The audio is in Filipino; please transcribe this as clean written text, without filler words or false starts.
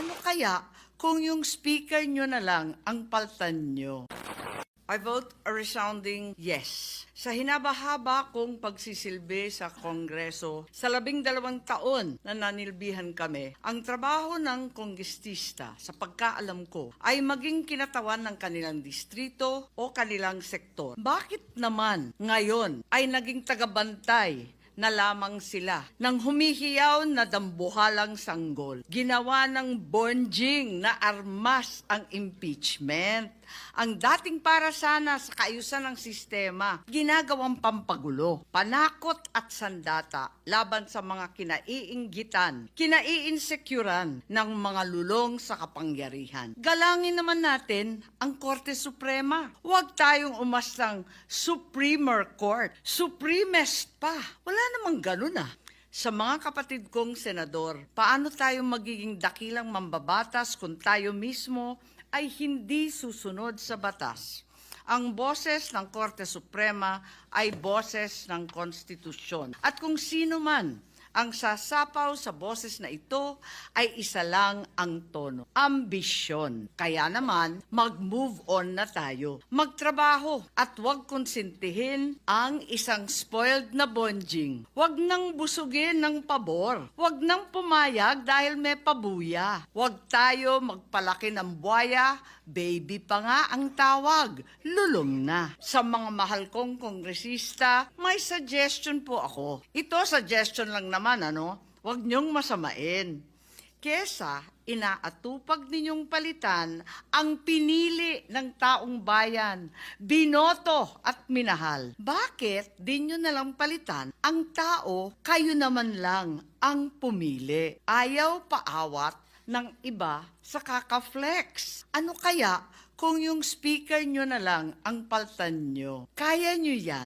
Ano kaya kung yung speaker nyo na lang ang paltan nyo? I vote a resounding yes. Sa hinaba-haba kong pagsisilbi sa Kongreso, sa 12 taon na nanilbihan kami, ang trabaho ng kongrestista, sa pagkaalam ko, ay maging kinatawan ng kanilang distrito o kanilang sektor. Bakit naman ngayon ay naging tagabantay na lamang sila ng humihiyaw na dambuhalang sanggol? Ginawa ng bonjing na armas ang impeachment. Ang dating para sana sa kaayusan ng sistema, ginagawang pampagulo, panakot at sandata laban sa mga kinaiinggitan, kinaiinsecuran ng mga lulong sa kapangyarihan. Galangin naman natin ang Korte Suprema. Huwag tayong umastang Supremer Court. Supremest pa. Wala namang ganun ah. Sa mga kapatid kong senador, paano tayo magiging dakilang mambabatas kung tayo mismo ay hindi susunod sa batas? Ang boses ng Korte Suprema ay boses ng konstitusyon. At kung sino man ang sasapaw sa boses na ito ay isa lang ang tono, ambisyon. Kaya naman, mag-move on na tayo. Magtrabaho at huwag konsintihin ang isang spoiled na bonjing. Huwag nang busugin ng pabor. Huwag nang pumayag dahil may pabuya. Huwag tayo magpalaki ng buwaya, baby pa nga ang tawag, lulong na. Sa mga mahal kong kongresista, may suggestion po ako. Ito suggestion lang naman, Huwag niyong masamain. Kesa inaatupag ninyong palitan ang pinili ng taong bayan, binoto at minahal. Bakit di nyo nalang palitan ang tao, kayo naman lang ang pumili? Ayaw paawat ng iba sa kaka-flex. Ano kaya kung yung speaker nyo na lang ang paltan nyo? Kaya nyo yan.